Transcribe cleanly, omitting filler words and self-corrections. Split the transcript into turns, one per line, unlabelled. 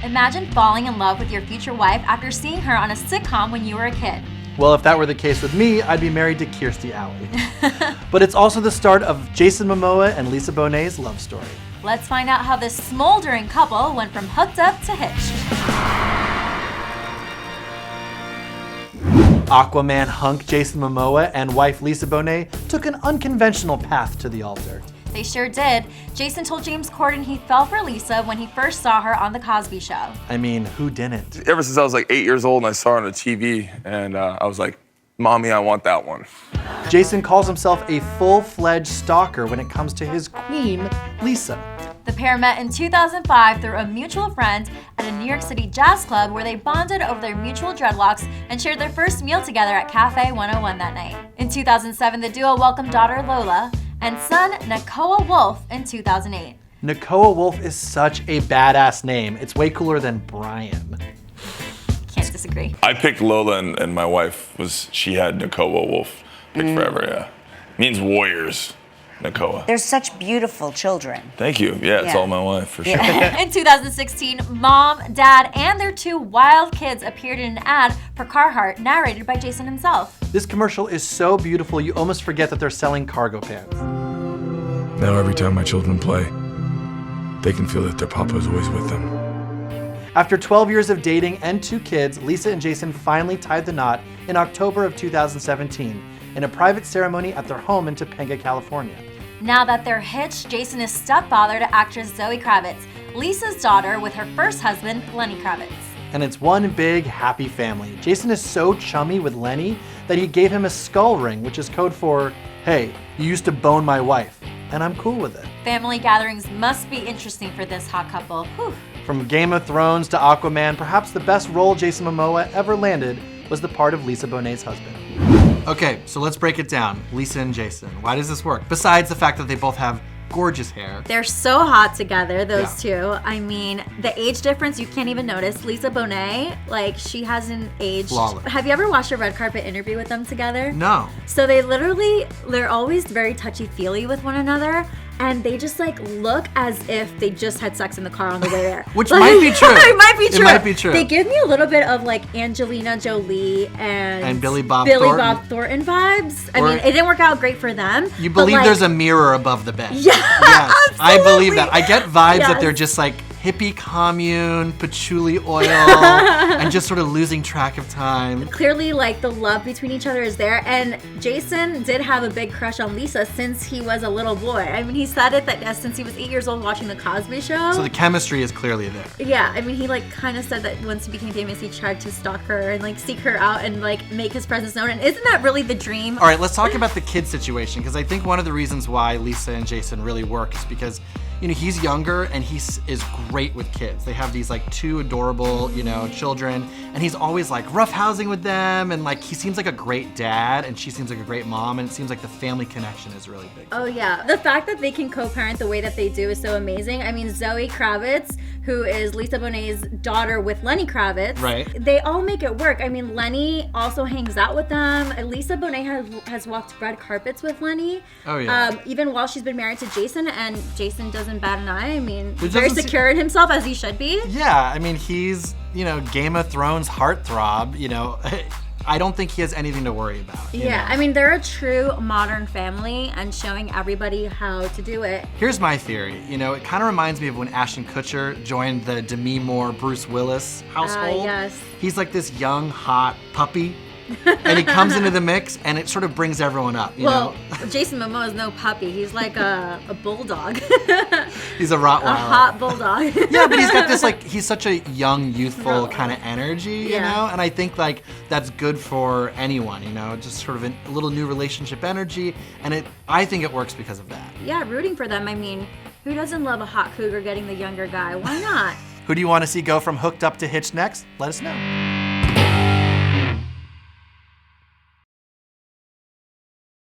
Imagine falling in love with your future wife after seeing her on a sitcom when you were a kid.
Well, if that were the case with me, I'd be married to Kirstie Alley. But it's also the start of Jason Momoa and Lisa Bonet's love story.
Let's find out how this smoldering couple went from hooked up to hitched.
Aquaman hunk Jason Momoa and wife Lisa Bonet took an unconventional path to the altar.
They sure did. Jason told James Corden he fell for Lisa when he first saw her on The Cosby Show.
I mean, who didn't?
Ever since I was like 8 years old and I saw her on the TV, and I was like, Mommy, I want that one.
Jason calls himself a full-fledged stalker when it comes to his queen, Lisa.
The pair met in 2005 through a mutual friend at a New York City jazz club where they bonded over their mutual dreadlocks and shared their first meal together at Cafe 101 that night. In 2007, the duo welcomed daughter Lola and son Nakoa Wolf in 2008.
Nakoa Wolf is such a badass name. It's way cooler than Brian.
Can't disagree.
I picked Lola, and my wife she had Nakoa Wolf. Picked forever, yeah. Means warriors, Nakoa.
They're such beautiful children.
Thank you. Yeah, it's all my wife, for sure.
In 2016, mom, dad, and their two wild kids appeared in an ad for Carhartt, narrated by Jason himself.
This commercial is so beautiful, you almost forget that they're selling cargo pants.
Now every time my children play, they can feel that their papa is always with them.
After 12 years of dating and 2 kids, Lisa and Jason finally tied the knot in October of 2017 in a private ceremony at their home in Topanga, California.
Now that they're hitched, Jason is stepfather to actress Zoe Kravitz, Lisa's daughter with her first husband, Lenny Kravitz.
And it's one big happy family. Jason is so chummy with Lenny that he gave him a skull ring, which is code for, hey, you used to bone my wife, and I'm cool with it.
Family gatherings must be interesting for this hot couple. Whew.
From Game of Thrones to Aquaman, perhaps the best role Jason Momoa ever landed was the part of Lisa Bonet's husband. Okay, so let's break it down. Lisa and Jason, why does this work? Besides the fact that they both have gorgeous hair.
They're so hot together, those two. I mean, the age difference you can't even notice. Lisa Bonet, like, she hasn't aged.
Flawless.
Have you ever watched a red carpet interview with them together?
No.
So they're always very touchy-feely with one another. And they just like look as if they just had sex in the car on the way there.
Which might be true.
It might be true.
It might be true.
They give me a little bit of like Angelina Jolie and
Billy Bob
Thornton vibes. I mean, it didn't work out great for them.
You believe there's a mirror above the bed.
Yeah,
yes,
absolutely.
I believe that. I get vibes that
Yes.
they're just like hippie commune, patchouli oil, and just sort of losing track of time.
Clearly, like, the love between each other is there. And Jason did have a big crush on Lisa since he was a little boy. I mean, he said it that since he was 8 years old watching The Cosby Show.
So the chemistry is clearly there.
Yeah, I mean, he like kind of said that once he became famous, he tried to stalk her and like seek her out and like make his presence known. And isn't that really the dream?
All right, let's talk about the kid situation, because I think one of the reasons why Lisa and Jason really work is because, you know, he's younger and he is great with kids. They have these like 2 adorable, you know, children, and he's always like roughhousing with them, and like he seems like a great dad and she seems like a great mom, and it seems like the family connection is really big.
Oh yeah, the fact that they can co-parent the way that they do is so amazing. I mean, Zoe Kravitz, who is Lisa Bonet's daughter with Lenny Kravitz,
right?
They all make it work. I mean, Lenny also hangs out with them. Lisa Bonet has walked red carpets with Lenny.
Oh yeah.
Even while she's been married to Jason, and Jason doesn't bat an eye. I mean,
It
very
doesn't
secure in himself, as he should be.
Yeah, I mean, he's, you know, Game of Thrones heartthrob, you know. I don't think he has anything to worry about. You know?
I mean, they're a true modern family and showing everybody how to do it.
Here's my theory. You know, it kind of reminds me of when Ashton Kutcher joined the Demi Moore, Bruce Willis household.
Yes.
He's like this young, hot puppy, and he comes into the mix, and it sort of brings everyone up, you know?
Jason Momoa is no puppy. He's like a bulldog.
He's a Rottweiler.
A hot bulldog.
Yeah, but he's got this, like, he's such a young, youthful kind of energy, you know? And I think, like, that's good for anyone, you know? Just sort of a little new relationship energy, and I think it works because of that.
Yeah, rooting for them. I mean, who doesn't love a hot cougar getting the younger guy? Why not?
Who do you want to see go from hooked up to hitched next? Let us know.